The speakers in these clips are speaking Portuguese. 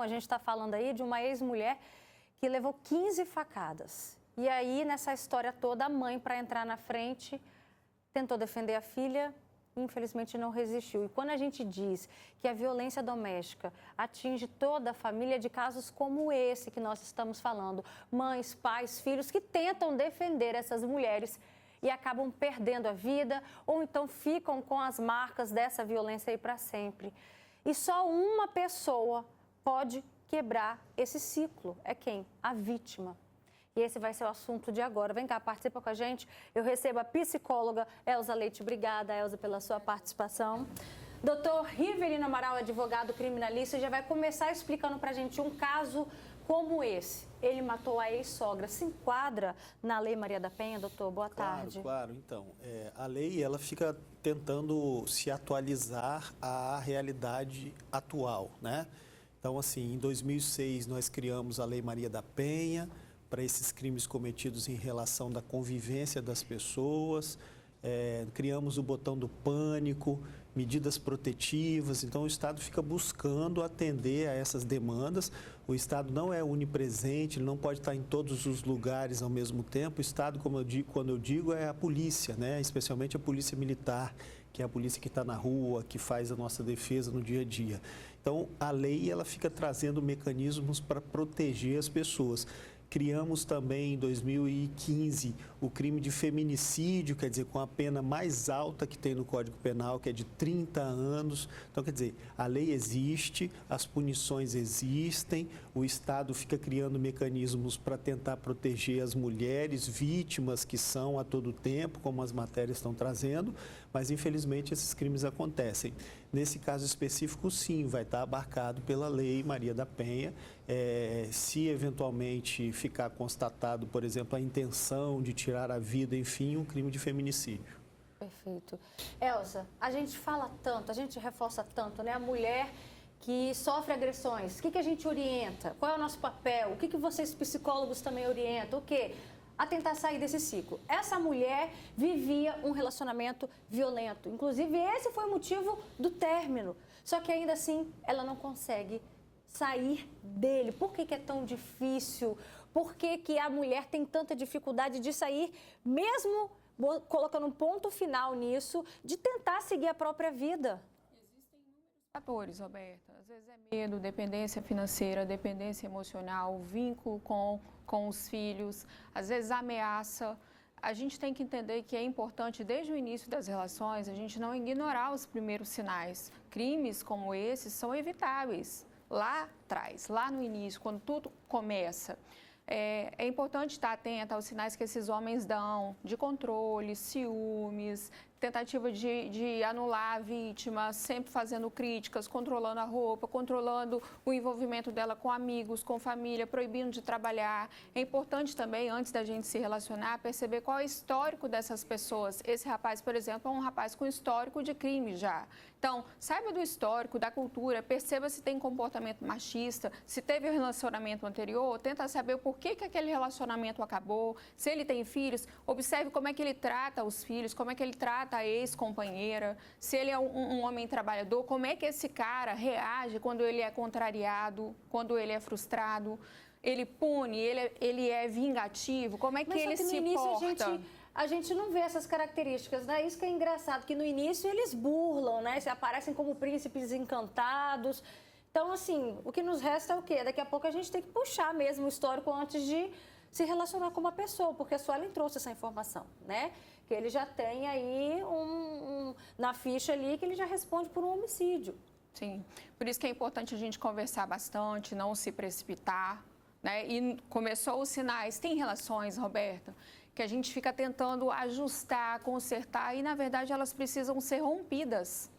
a gente está falando aí de uma ex-mulher que levou 15 facadas. E aí, nessa história toda, a mãe, para entrar na frente, tentou defender a filha, infelizmente não resistiu. E quando a gente diz que a violência doméstica atinge toda a família, de casos como esse que nós estamos falando, mães, pais, filhos que tentam defender essas mulheres e acabam perdendo a vida ou então ficam com as marcas dessa violência aí para sempre. E só uma pessoa pode quebrar esse ciclo. É quem? A vítima. E esse vai ser o assunto de agora. Vem cá, participa com a gente. Eu recebo a psicóloga Elza Leite. Obrigada, Elza, pela sua participação. Doutor Rivelino Amaral, advogado criminalista, já vai começar explicando para a gente um caso como esse. Ele matou a ex-sogra. Se enquadra na Lei Maria da Penha, doutor? Boa tarde. Claro. Então, a lei ela fica tentando se atualizar à realidade atual, né? Então, assim, em 2006 nós criamos a Lei Maria da Penha, para esses crimes cometidos em relação da convivência das pessoas, criamos o botão do pânico, medidas protetivas, então o Estado fica buscando atender a essas demandas. O Estado não é onipresente, ele não pode estar em todos os lugares ao mesmo tempo. O Estado, quando eu digo, é a polícia, né? Especialmente a polícia militar, que é a polícia que está na rua, que faz a nossa defesa no dia a dia. Então, a lei ela fica trazendo mecanismos para proteger as pessoas. Criamos também, em 2015, o crime de feminicídio, quer dizer, com a pena mais alta que tem no Código Penal, que é de 30 anos. Então, quer dizer, a lei existe, as punições existem, o Estado fica criando mecanismos para tentar proteger as mulheres vítimas que são a todo tempo, como as matérias estão trazendo, mas, infelizmente, esses crimes acontecem. Nesse caso específico, sim, vai estar abarcado pela Lei Maria da Penha. Se, eventualmente, ficar constatado, por exemplo, a intenção de tirar a vida, enfim, um crime de feminicídio. Perfeito. Elza, a gente fala tanto, a gente reforça tanto, né? A mulher que sofre agressões, o que a gente orienta? Qual é o nosso papel? O que vocês psicólogos também orientam? O quê? A tentar sair desse ciclo. Essa mulher vivia um relacionamento violento. Inclusive, esse foi o motivo do término. Só que ainda assim, ela não consegue sair dele. Por que é tão difícil? Por que a mulher tem tanta dificuldade de sair, mesmo colocando um ponto final nisso, de tentar seguir a própria vida? Existem inúmeros fatores, Roberta. Às vezes é medo, dependência financeira, dependência emocional, vínculo com os filhos, às vezes ameaça. A gente tem que entender que é importante, desde o início das relações, a gente não ignorar os primeiros sinais. Crimes como esses são evitáveis. Lá atrás, lá no início, quando tudo começa, é importante estar atento aos sinais que esses homens dão de controle, ciúmes, tentativa de anular a vítima, sempre fazendo críticas, controlando a roupa, controlando o envolvimento dela com amigos, com família, proibindo de trabalhar. É importante também, antes da gente se relacionar, perceber qual é o histórico dessas pessoas. Esse rapaz, por exemplo, é um rapaz com histórico de crime já. Então, saiba do histórico, da cultura, perceba se tem comportamento machista, se teve um relacionamento anterior, tenta saber o porquê que aquele relacionamento acabou, se ele tem filhos, observe como é que ele trata os filhos, como é que ele trata a ex-companheira, se ele é um homem trabalhador, como é que esse cara reage quando ele é contrariado, quando ele é frustrado, ele pune, ele é vingativo, como é que ele se porta? A gente não vê essas características, né? Isso que é engraçado, que no início eles burlam, né? Se aparecem como príncipes encantados. Então, assim, o que nos resta é o quê? Daqui a pouco a gente tem que puxar mesmo o histórico antes de se relacionar com uma pessoa, porque a Suelen trouxe essa informação, né? Que ele já tem aí na ficha ali que ele já responde por um homicídio. Sim, por isso que é importante a gente conversar bastante, não se precipitar, né? E começou os sinais, tem relações, Roberta, que a gente fica tentando ajustar, consertar e, na verdade, elas precisam ser rompidas.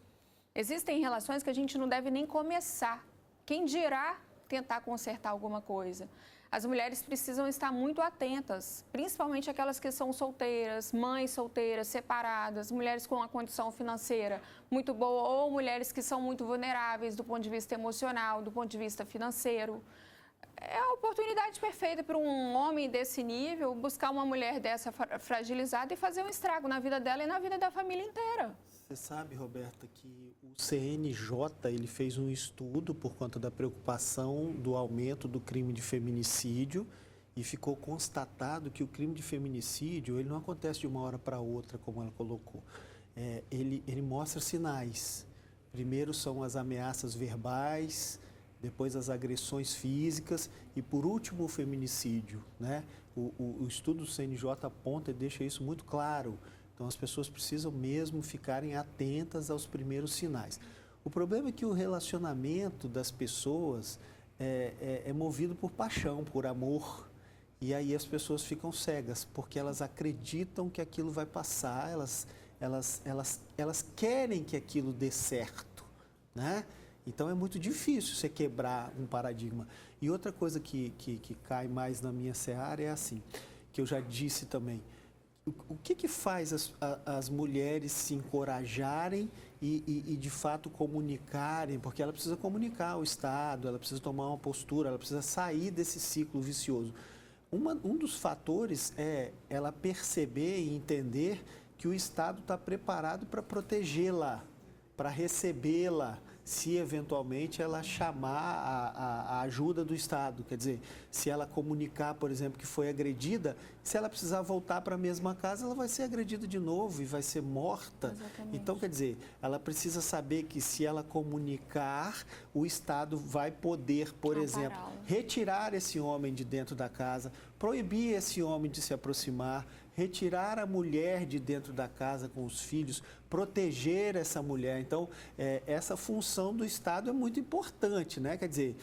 Existem relações que a gente não deve nem começar. Quem dirá tentar consertar alguma coisa? As mulheres precisam estar muito atentas, principalmente aquelas que são solteiras, mães solteiras, separadas, mulheres com uma condição financeira muito boa ou mulheres que são muito vulneráveis do ponto de vista emocional, do ponto de vista financeiro. É a oportunidade perfeita para um homem desse nível buscar uma mulher dessa fragilizada e fazer um estrago na vida dela e na vida da família inteira. Você sabe, Roberta, que o CNJ ele fez um estudo por conta da preocupação do aumento do crime de feminicídio e ficou constatado que o crime de feminicídio ele não acontece de uma hora para outra, como ela colocou. Ele mostra sinais. Primeiro são as ameaças verbais, depois as agressões físicas e, por último, o feminicídio, né? O estudo do CNJ aponta e deixa isso muito claro. Então, as pessoas precisam mesmo ficarem atentas aos primeiros sinais. O problema é que o relacionamento das pessoas é movido por paixão, por amor. E aí as pessoas ficam cegas, porque elas acreditam que aquilo vai passar, elas querem que aquilo dê certo, né? Então, é muito difícil você quebrar um paradigma. E outra coisa que cai mais na minha seara é assim, que eu já disse também. O que faz as mulheres se encorajarem e, de fato, comunicarem? Porque ela precisa comunicar ao Estado, ela precisa tomar uma postura, ela precisa sair desse ciclo vicioso. Um dos fatores é ela perceber e entender que o Estado está preparado para protegê-la, para recebê-la, se eventualmente ela chamar a ajuda do Estado. Quer dizer, se ela comunicar, por exemplo, que foi agredida, se ela precisar voltar para a mesma casa, ela vai ser agredida de novo e vai ser morta. Exatamente. Então, quer dizer, ela precisa saber que se ela comunicar, o Estado vai poder, por exemplo, retirar esse homem de dentro da casa, proibir esse homem de se aproximar, retirar a mulher de dentro da casa com os filhos, proteger essa mulher. Então, essa função do Estado é muito importante, né? Quer dizer,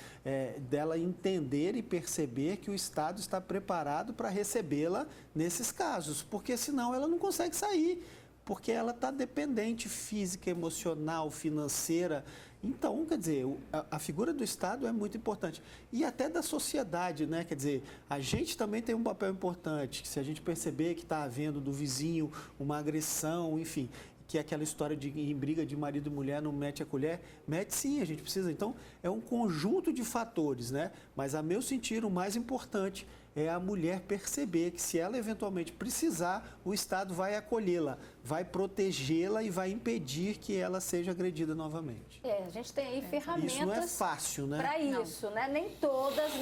dela entender e perceber que o Estado está preparado para recebê-la nesses casos, porque senão ela não consegue sair, porque ela está dependente física, emocional, financeira. Então, quer dizer, a figura do Estado é muito importante. E até da sociedade, né? Quer dizer, a gente também tem um papel importante, que se a gente perceber que está havendo do vizinho uma agressão, enfim, que é aquela história de em briga de marido e mulher não mete a colher, mete sim, a gente precisa. Então, é um conjunto de fatores, né? Mas, a meu sentir, o mais importante é a mulher perceber que se ela eventualmente precisar, o Estado vai acolhê-la, vai protegê-la e vai impedir que ela seja agredida novamente. A gente tem aí ferramentas. Isso não é fácil, né? Para isso, né? Nem todas,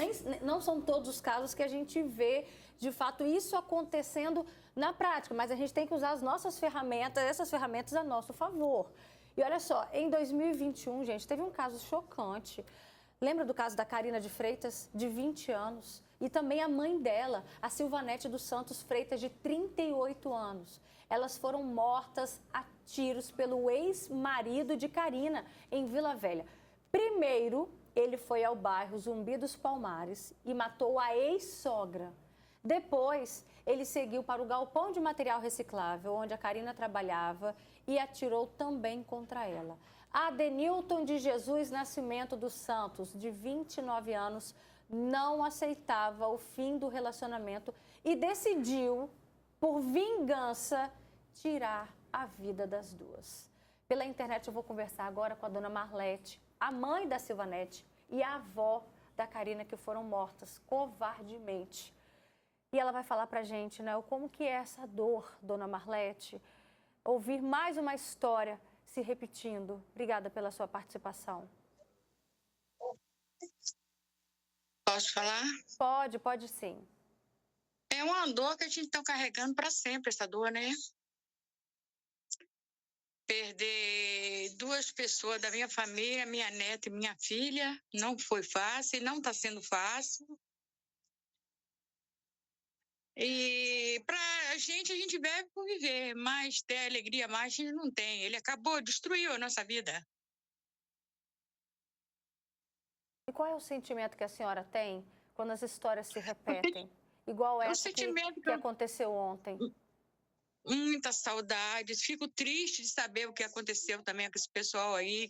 não são todos os casos que a gente vê, de fato, isso acontecendo na prática, mas a gente tem que usar as nossas ferramentas, essas ferramentas a nosso favor. E olha só, em 2021, gente, teve um caso chocante. Lembra do caso da Karina de Freitas, de 20 anos? E também a mãe dela, a Silvanete dos Santos Freitas, de 38 anos. Elas foram mortas a tiros pelo ex-marido de Karina, em Vila Velha. Primeiro, ele foi ao bairro Zumbi dos Palmares e matou a ex-sogra. Depois, ele seguiu para o galpão de material reciclável, onde a Karina trabalhava, e atirou também contra ela. Adenilton de Jesus Nascimento dos Santos, de 29 anos, não aceitava o fim do relacionamento e decidiu, por vingança, tirar a vida das duas. Pela internet eu vou conversar agora com a dona Marlete, a mãe da Silvanete e a avó da Karina, que foram mortas covardemente. E ela vai falar pra gente, né, como que é essa dor, dona Marlete, ouvir mais uma história se repetindo. Obrigada pela sua participação. Posso falar? Pode sim. É uma dor que a gente está carregando para sempre, essa dor, né? Perder duas pessoas da minha família, minha neta e minha filha, não foi fácil, não está sendo fácil. E para a gente vive por viver, mas ter alegria mais a gente não tem. Ele destruiu a nossa vida. E qual é o sentimento que a senhora tem quando as histórias se repetem? Igual essa que aconteceu ontem. Muitas saudades, fico triste de saber o que aconteceu também com esse pessoal aí,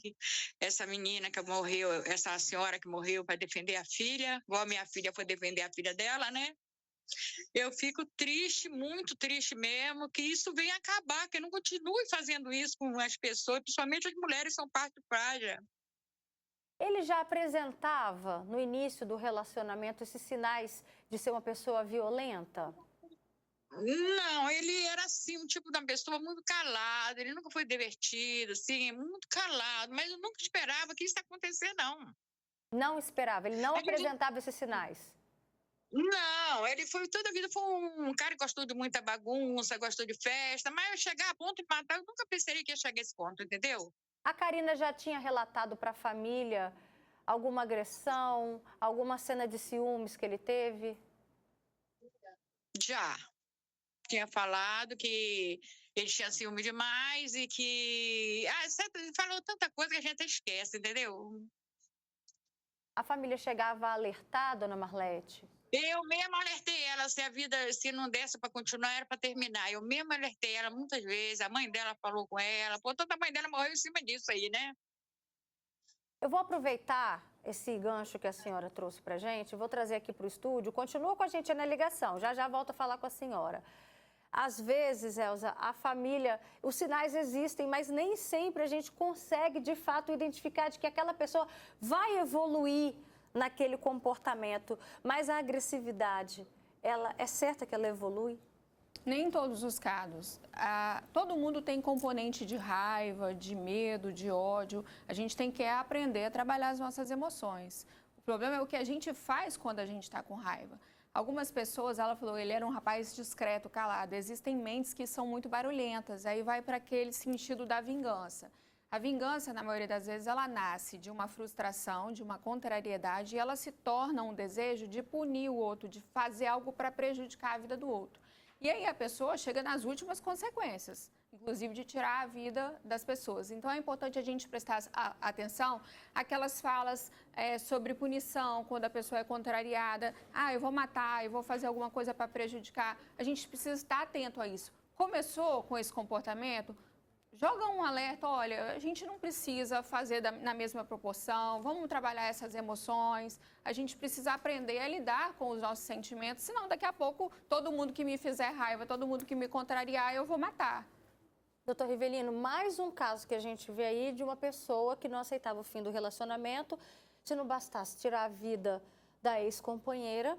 essa menina que morreu, essa senhora que morreu para defender a filha, igual a minha filha foi defender a filha dela, né? Eu fico triste, muito triste mesmo, que isso venha acabar, que não continue fazendo isso com as pessoas, principalmente as mulheres são parte frágil. Ele já apresentava, no início do relacionamento, esses sinais de ser uma pessoa violenta? Não, ele era assim, um tipo de uma pessoa muito calada, ele nunca foi divertido, assim, muito calado, mas eu nunca esperava que isso ia acontecer, não. Não esperava, ele não A gente apresentava esses sinais. Não, ele foi toda a vida foi um cara que gostou de muita bagunça, gostou de festa, mas eu chegar a ponto de matar, eu nunca pensaria que ia chegar a esse ponto, entendeu? A Karina já tinha relatado para a família alguma agressão, alguma cena de ciúmes que ele teve? Já. Tinha falado que ele tinha ciúme demais e que. Falou tanta coisa que a gente até esquece, entendeu? A família chegava a alertar, dona Marlete? Eu mesma alertei ela se a vida, se não desse para continuar, era para terminar. Eu mesma alertei ela muitas vezes, a mãe dela falou com ela, pô, toda a mãe dela morreu em cima disso aí, né? Eu vou aproveitar esse gancho que a senhora trouxe para a gente, vou trazer aqui para o estúdio. Continua com a gente na ligação, já já volto a falar com a senhora. Às vezes, Elza, a família, os sinais existem, mas nem sempre a gente consegue, de fato, identificar de que aquela pessoa vai evoluir naquele comportamento. Mas a agressividade, ela é certa que ela evolui? Nem em todos os casos. Todo mundo tem componente de raiva, de medo, de ódio. A gente tem que aprender a trabalhar as nossas emoções. O problema é o que a gente faz quando a gente está com raiva. Algumas pessoas, ela falou, ele era um rapaz discreto, calado. Existem mentes que são muito barulhentas, aí vai para aquele sentido da vingança. A vingança, na maioria das vezes, ela nasce de uma frustração, de uma contrariedade, e ela se torna um desejo de punir o outro, de fazer algo para prejudicar a vida do outro. E aí a pessoa chega nas últimas consequências, inclusive de tirar a vida das pessoas. Então é importante a gente prestar atenção àquelas falas sobre punição, quando a pessoa é contrariada. Eu vou matar, eu vou fazer alguma coisa para prejudicar. A gente precisa estar atento a isso. Começou com esse comportamento? Joga um alerta, olha, a gente não precisa fazer na mesma proporção, vamos trabalhar essas emoções, a gente precisa aprender a lidar com os nossos sentimentos, senão daqui a pouco todo mundo que me fizer raiva, todo mundo que me contrariar, eu vou matar. Doutor Rivelino, mais um caso que a gente vê aí de uma pessoa que não aceitava o fim do relacionamento, se não bastasse tirar a vida da ex-companheira,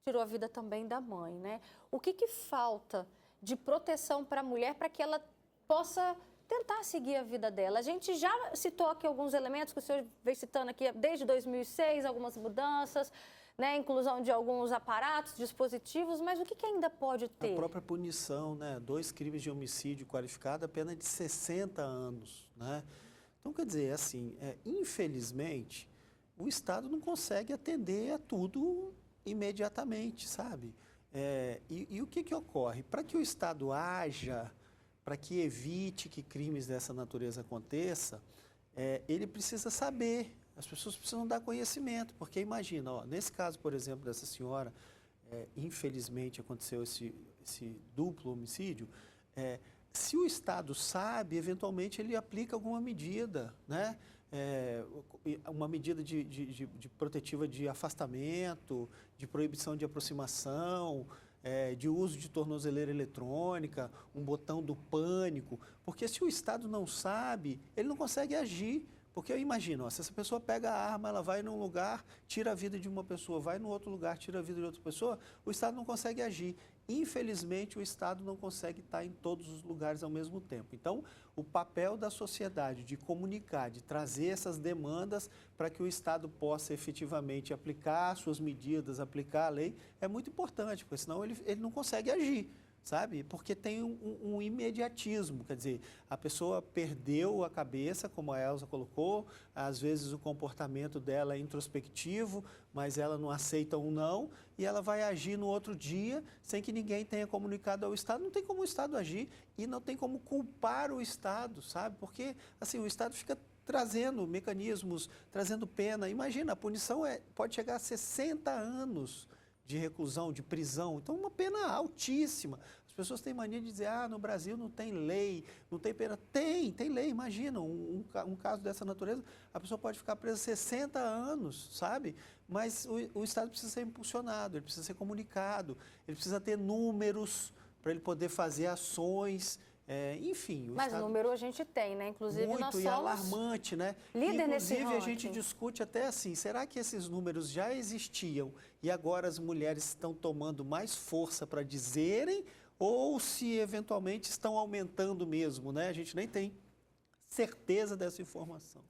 tirou a vida também da mãe, né? O que falta de proteção para a mulher para que ela possa tentar seguir a vida dela? A gente já citou aqui alguns elementos que o senhor vem citando aqui desde 2006, algumas mudanças, né, inclusão de alguns aparatos, dispositivos, mas o que ainda pode ter? A própria punição, né? 2 crimes de homicídio qualificado, a pena de 60 anos, né? Então, quer dizer, assim, infelizmente, o Estado não consegue atender a tudo imediatamente, sabe? E o que ocorre? Para que o Estado haja, para que evite que crimes dessa natureza aconteça, ele precisa saber, as pessoas precisam dar conhecimento, porque imagina, ó, nesse caso, por exemplo, dessa senhora, infelizmente aconteceu esse duplo homicídio, se o Estado sabe, eventualmente ele aplica alguma medida, né? Uma medida de protetiva de afastamento, de proibição de aproximação, de uso de tornozeleira eletrônica, um botão do pânico, porque se o Estado não sabe, ele não consegue agir. Porque eu imagino, ó, se essa pessoa pega a arma, ela vai num lugar, tira a vida de uma pessoa, vai no outro lugar, tira a vida de outra pessoa, o Estado não consegue agir. Infelizmente, o Estado não consegue estar em todos os lugares ao mesmo tempo. Então, o papel da sociedade de comunicar, de trazer essas demandas para que o Estado possa efetivamente aplicar suas medidas, aplicar a lei, é muito importante, porque senão ele não consegue agir. Sabe? Porque tem um imediatismo, quer dizer, a pessoa perdeu a cabeça, como a Elza colocou, às vezes o comportamento dela é introspectivo, mas ela não aceita um não, e ela vai agir no outro dia sem que ninguém tenha comunicado ao Estado. Não tem como o Estado agir e não tem como culpar o Estado, sabe? Porque assim, o Estado fica trazendo mecanismos, trazendo pena. Imagina, a punição pode chegar a 60 anos de reclusão, de prisão, então uma pena altíssima. As pessoas têm mania de dizer, no Brasil não tem lei, não tem pena. Tem lei, imagina, um caso dessa natureza, a pessoa pode ficar presa 60 anos, sabe? Mas o Estado precisa ser impulsionado, ele precisa ser comunicado, ele precisa ter números para ele poder fazer ações Enfim... Mas número a gente tem, né? Inclusive muito, nós e somos alarmante, né? líder nesse Inclusive, a ranking. gente discute até assim, será que esses números já existiam e agora as mulheres estão tomando mais força para dizerem ou se eventualmente estão aumentando mesmo, né? A gente nem tem certeza dessa informação.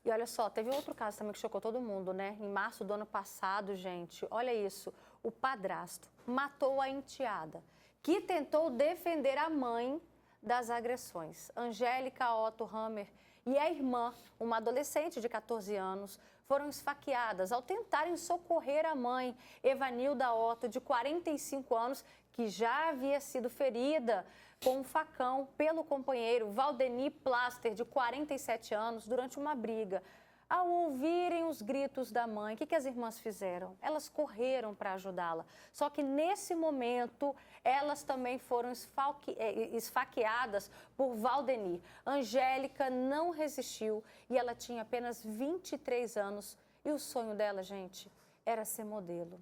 E olha só, teve outro caso também que chocou todo mundo, né? Em março do ano passado, gente, olha isso, o padrasto matou a enteada, que tentou defender a mãe das agressões. Angélica Otto Hammer e a irmã, uma adolescente de 14 anos, foram esfaqueadas ao tentarem socorrer a mãe, Evanilda Otto, de 45 anos, que já havia sido ferida com um facão pelo companheiro Valdeni Plaster, de 47 anos, durante uma briga. Ao ouvirem os gritos da mãe, o que as irmãs fizeram? Elas correram para ajudá-la. Só que nesse momento, elas também foram esfaqueadas por Valdeni. Angélica não resistiu e ela tinha apenas 23 anos. E o sonho dela, gente, era ser modelo.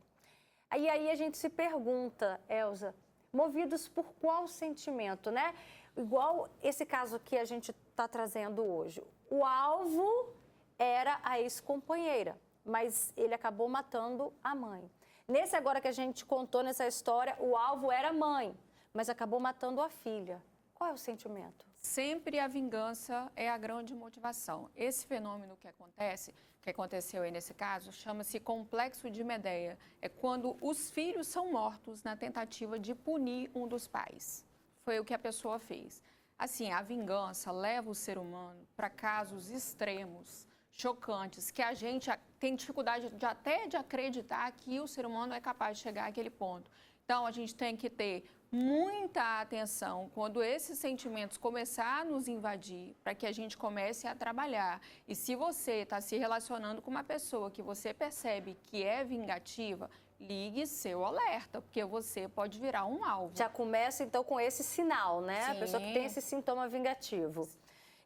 E aí a gente se pergunta, Elza, movidos por qual sentimento, né? Igual esse caso que a gente está trazendo hoje. O alvo era a ex-companheira, mas ele acabou matando a mãe. Nesse agora que a gente contou nessa história, o alvo era a mãe, mas acabou matando a filha. Qual é o sentimento? Sempre a vingança é a grande motivação. Esse fenômeno que aconteceu aí nesse caso, chama-se complexo de Medea. É quando os filhos são mortos na tentativa de punir um dos pais. Foi o que a pessoa fez. Assim, a vingança leva o ser humano para casos extremos, chocantes, que a gente tem dificuldade até de acreditar que o ser humano é capaz de chegar àquele ponto. Então, a gente tem que ter muita atenção quando esses sentimentos começar a nos invadir, para que a gente comece a trabalhar. E se você está se relacionando com uma pessoa que você percebe que é vingativa, ligue seu alerta, porque você pode virar um alvo. Já começa, então, com esse sinal, né? Sim. A pessoa que tem esse sintoma vingativo.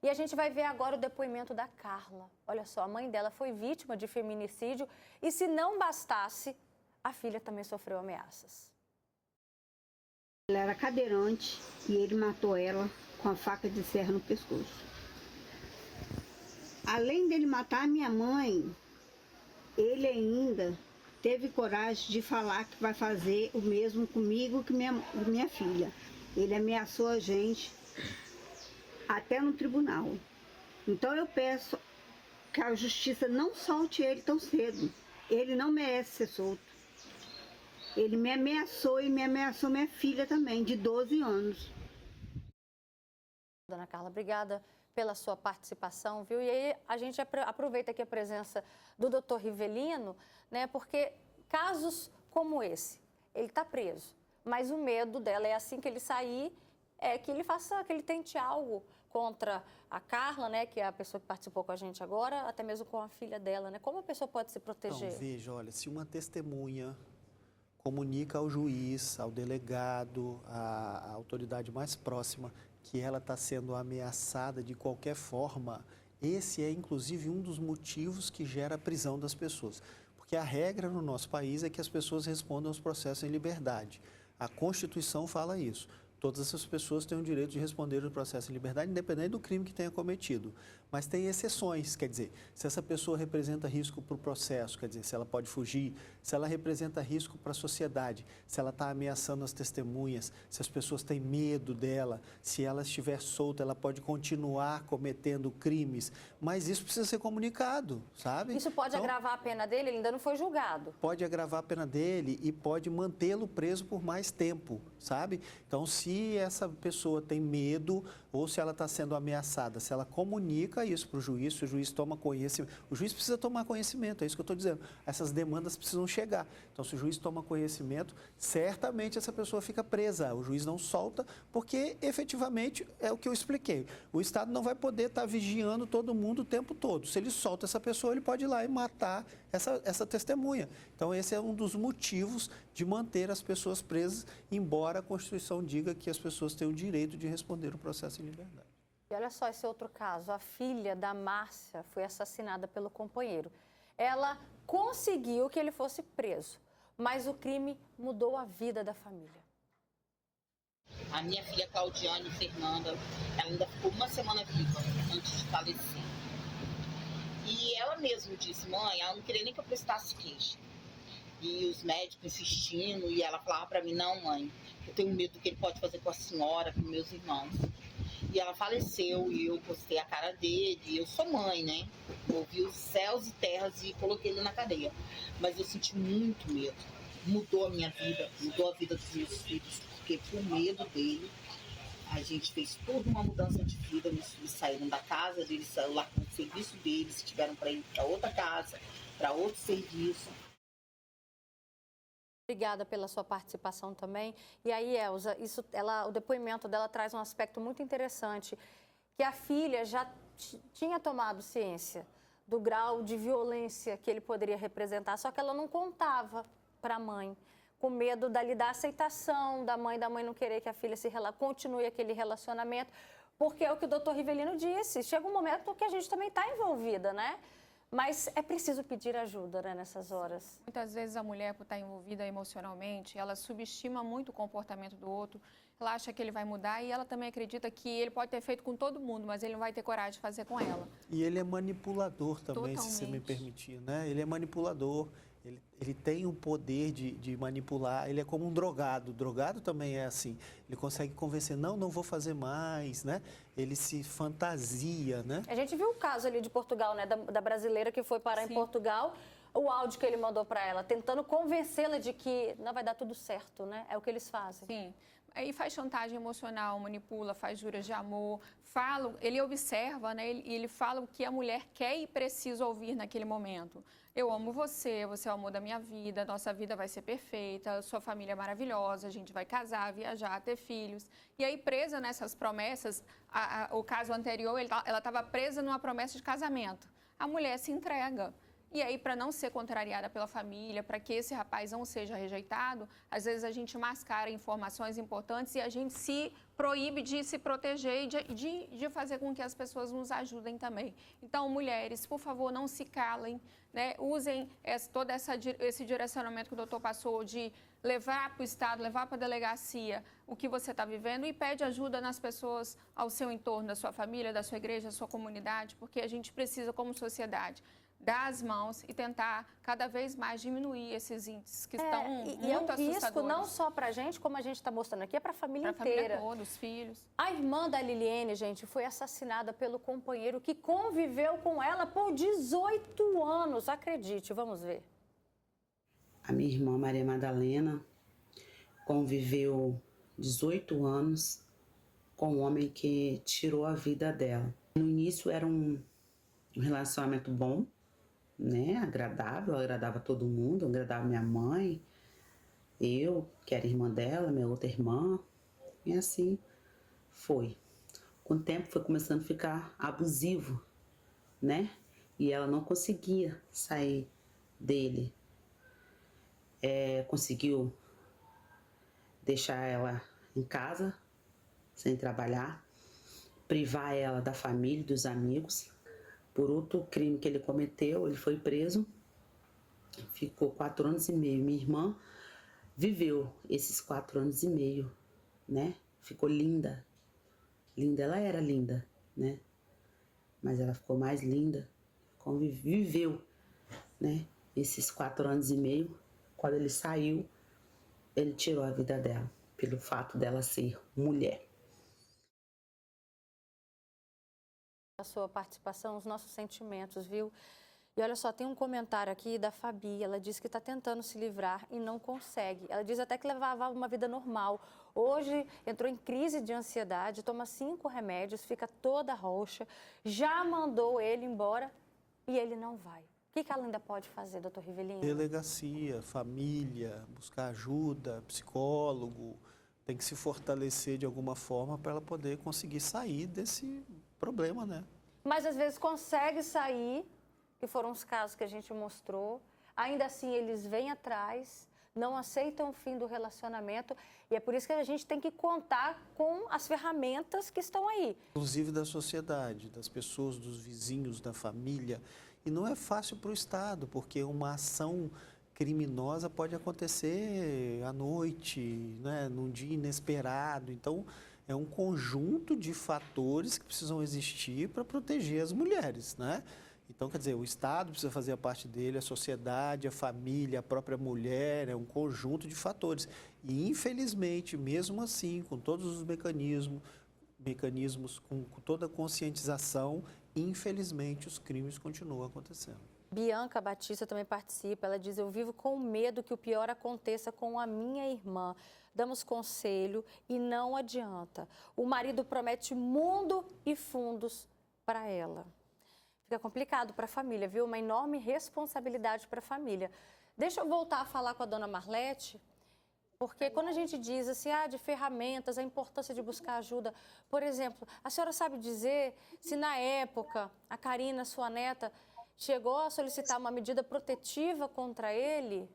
E a gente vai ver agora o depoimento da Carla. Olha só, a mãe dela foi vítima de feminicídio e, se não bastasse, a filha também sofreu ameaças. Ela era cadeirante e ele matou ela com a faca de serra no pescoço. Além dele matar a minha mãe, ele ainda teve coragem de falar que vai fazer o mesmo comigo que minha filha. Ele ameaçou a gente até no tribunal. Então eu peço que a justiça não solte ele tão cedo. Ele não merece ser solto. Ele me ameaçou e me ameaçou minha filha também, de 12 anos. Dona Carla, obrigada pela sua participação, viu? E aí a gente aproveita aqui a presença do doutor Rivelino, né? Porque casos como esse, ele está preso, mas o medo dela é assim que ele sair, é que ele faça, que ele tente algo contra a Carla, né, que é a pessoa que participou com a gente agora, até mesmo com a filha dela, né? Como a pessoa pode se proteger? Então, veja, olha, se uma testemunha comunica ao juiz, ao delegado, à autoridade mais próxima, que ela está sendo ameaçada de qualquer forma, esse é, inclusive, um dos motivos que gera a prisão das pessoas. Porque a regra no nosso país é que as pessoas respondam aos processos em liberdade. A Constituição fala isso. Todas essas pessoas têm o direito de responder o processo em liberdade, independente do crime que tenha cometido. Mas tem exceções, quer dizer, se essa pessoa representa risco para o processo, quer dizer, se ela pode fugir, se ela representa risco para a sociedade, se ela está ameaçando as testemunhas, se as pessoas têm medo dela, se ela estiver solta, ela pode continuar cometendo crimes, mas isso precisa ser comunicado, sabe? Isso pode agravar a pena dele? Ele ainda não foi julgado. Pode agravar a pena dele e pode mantê-lo preso por mais tempo, sabe? Então, se essa pessoa tem medo ou se ela está sendo ameaçada, se ela comunica isso para o juiz, se o juiz toma conhecimento, o juiz precisa tomar conhecimento, é isso que eu estou dizendo, essas demandas precisam chegar. Então, se o juiz toma conhecimento, certamente essa pessoa fica presa, o juiz não solta, porque efetivamente é o que eu expliquei, o Estado não vai poder estar vigiando todo mundo o tempo todo, se ele solta essa pessoa, ele pode ir lá e matar essa testemunha. Então, esse é um dos motivos de manter as pessoas presas, embora a Constituição diga que as pessoas têm o direito de responder o processo em liberdade. E olha só esse outro caso, a filha da Márcia foi assassinada pelo companheiro. Ela conseguiu que ele fosse preso, mas o crime mudou a vida da família. A minha filha Claudiane Fernanda, ela ainda ficou uma semana viva antes de falecer. E ela mesma disse, mãe, ela não queria nem que eu prestasse queixa. E os médicos insistindo, e ela falava para mim, não, mãe, eu tenho medo do que ele pode fazer com a senhora, com meus irmãos. E ela faleceu, e eu postei a cara dele, e eu sou mãe, né? Movi os céus e terras e coloquei ele na cadeia. Mas eu senti muito medo. Mudou a minha vida, mudou a vida dos meus filhos, porque por medo dele, a gente fez toda uma mudança de vida. Meus filhos saíram da casa deles, saíram lá com o serviço deles, tiveram para ir para outra casa, para outro serviço. Obrigada pela sua participação também. E aí, Elza, o depoimento dela traz um aspecto muito interessante, que a filha já tinha tomado ciência do grau de violência que ele poderia representar, só que ela não contava para a mãe, com medo da aceitação da mãe não querer que a filha continue aquele relacionamento, porque é o que o doutor Rivelino disse, chega um momento que a gente também está envolvida, né? Mas é preciso pedir ajuda, né, nessas horas. Muitas vezes a mulher, por estar envolvida emocionalmente, ela subestima muito o comportamento do outro, ela acha que ele vai mudar e ela também acredita que ele pode ter feito com todo mundo, mas ele não vai ter coragem de fazer com ela. E ele é manipulador também, Totalmente. se você me permitir, né? Ele é manipulador, ele tem o poder de manipular, ele é como um drogado. O drogado também é assim, ele consegue convencer, não vou fazer mais, né? Ele se fantasia, né? A gente viu o caso ali de Portugal, né, da brasileira que foi parar em Portugal, o áudio que ele mandou para ela, tentando convencê-la de que não vai dar tudo certo, né? É o que eles fazem. Sim. Aí faz chantagem emocional, manipula, faz juras de amor, ele observa, né? Ele fala o que a mulher quer e precisa ouvir naquele momento. Eu amo você, você é o amor da minha vida, nossa vida vai ser perfeita, sua família é maravilhosa, a gente vai casar, viajar, ter filhos. E aí, presa nessas promessas, o caso anterior, ela estava presa numa promessa de casamento. A mulher se entrega. E aí, para não ser contrariada pela família, para que esse rapaz não seja rejeitado, às vezes a gente mascara informações importantes e a gente se proíbe de se proteger e de fazer com que as pessoas nos ajudem também. Então, mulheres, por favor, não se calem, né? Usem todo esse direcionamento que o doutor passou de levar para o Estado, levar para a delegacia o que você está vivendo e pede ajuda nas pessoas ao seu entorno, da sua família, da sua igreja, da sua comunidade, porque a gente precisa, como sociedade, dar as mãos e tentar cada vez mais diminuir esses índices que estão muito é um risco assustadores. não só para a gente, como a gente está mostrando aqui, é para a família inteira. Para a família toda, os filhos. A irmã da Liliene, gente, foi assassinada pelo companheiro que conviveu com ela por 18 anos. Acredite, vamos ver. A minha irmã Maria Madalena conviveu 18 anos com um homem que tirou a vida dela. No início era um relacionamento bom, né, agradável, agradava todo mundo, agradava minha mãe, eu, que era irmã dela, minha outra irmã, e assim foi. Com o tempo foi começando a ficar abusivo, né, e ela não conseguia sair dele. Conseguiu deixar ela em casa, sem trabalhar, privar ela da família e dos amigos. Por outro crime que ele cometeu, ele foi preso, ficou 4 anos e meio. Minha irmã viveu esses 4 anos e meio, né? Ficou linda, ela era linda, né? Mas ela ficou mais linda, viveu, né? Esses 4 anos e meio. Quando ele saiu, ele tirou a vida dela, pelo fato dela ser mulher. A sua participação, os nossos sentimentos, viu? E olha só, tem um comentário aqui da Fabi, ela diz que está tentando se livrar e não consegue. Ela diz até que levava uma vida normal. Hoje entrou em crise de ansiedade, toma 5 remédios, fica toda roxa, já mandou ele embora e ele não vai. O que ela ainda pode fazer, doutor Rivelino? Delegacia, família, buscar ajuda, psicólogo, tem que se fortalecer de alguma forma para ela poder conseguir sair desse problema, né? Mas às vezes consegue sair, que foram os casos que a gente mostrou, ainda assim eles vêm atrás, não aceitam o fim do relacionamento e é por isso que a gente tem que contar com as ferramentas que estão aí. Inclusive da sociedade, das pessoas, dos vizinhos, da família. E não é fácil para o Estado, porque uma ação criminosa pode acontecer à noite, né, num dia inesperado. Então, é um conjunto de fatores que precisam existir para proteger as mulheres, né? Então, quer dizer, o Estado precisa fazer a parte dele, a sociedade, a família, a própria mulher, é um conjunto de fatores. E, infelizmente, mesmo assim, com todos os mecanismos com toda a conscientização, infelizmente, os crimes continuam acontecendo. Bianca Batista também participa. Ela diz: eu vivo com medo que o pior aconteça com a minha irmã. Damos conselho e não adianta. O marido promete mundo e fundos para ela. Fica complicado para a família, viu? Uma enorme responsabilidade para a família. Deixa eu voltar a falar com a dona Marlete, porque quando a gente diz assim, de ferramentas, a importância de buscar ajuda. Por exemplo, a senhora sabe dizer se na época a Karina, sua neta, chegou a solicitar uma medida protetiva contra ele?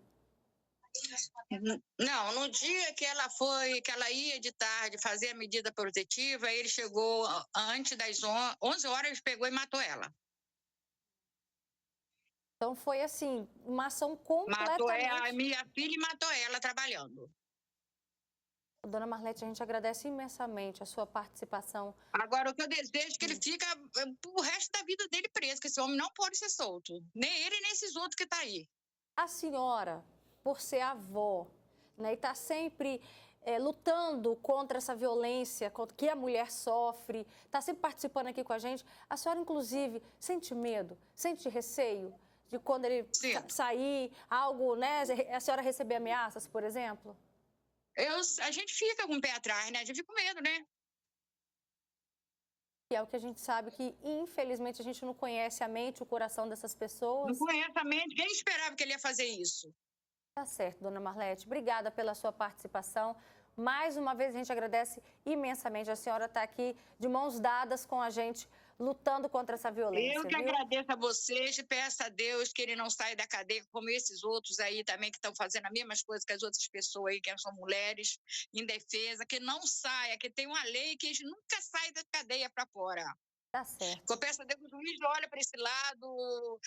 Não, no dia que ela ia de tarde fazer a medida protetiva, ele chegou antes das 11 horas, pegou e matou ela. Então foi assim, uma ação completamente... Matou a minha filha e matou ela trabalhando. Dona Marlete, a gente agradece imensamente a sua participação. Agora, o que eu desejo é que ele fica o resto da vida dele preso, que esse homem não pode ser solto. Nem ele, nem esses outros que estão aí. A senhora, por ser avó, né, e está sempre lutando contra essa violência que a mulher sofre, está sempre participando aqui com a gente, a senhora, inclusive, sente medo, sente receio de quando ele sair, algo, né, a senhora receber ameaças, por exemplo? A gente fica com o pé atrás, né? A gente fica com medo, né? E é o que a gente sabe que, infelizmente, a gente não conhece a mente, o coração dessas pessoas. Não conhece a mente. Quem esperava que ele ia fazer isso? Tá certo, dona Marlete. Obrigada pela sua participação. Mais uma vez, a gente agradece imensamente. A senhora está aqui de mãos dadas com a gente, lutando contra essa violência. Eu que agradeço a vocês e peço a Deus que ele não saia da cadeia como esses outros aí também que estão fazendo as mesmas coisas que as outras pessoas aí, que são mulheres indefesas, que não saia, que tem uma lei que eles nunca saem da cadeia para fora. Tá certo. Eu peço a Deus que o juiz olhe para esse lado,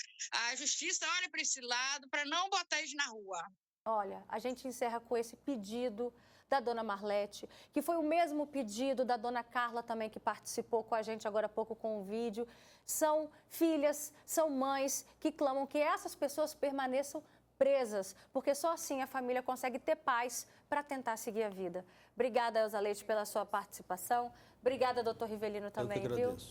a justiça olhe para esse lado, para não botar eles na rua. Olha, a gente encerra com esse pedido da dona Marlete, que foi o mesmo pedido da dona Carla também, que participou com a gente agora há pouco com o vídeo. São filhas, são mães que clamam que essas pessoas permaneçam presas, porque só assim a família consegue ter paz para tentar seguir a vida. Obrigada, Elza Leite, pela sua participação. Obrigada, doutor Rivelino, também, Eu que agradeço. viu?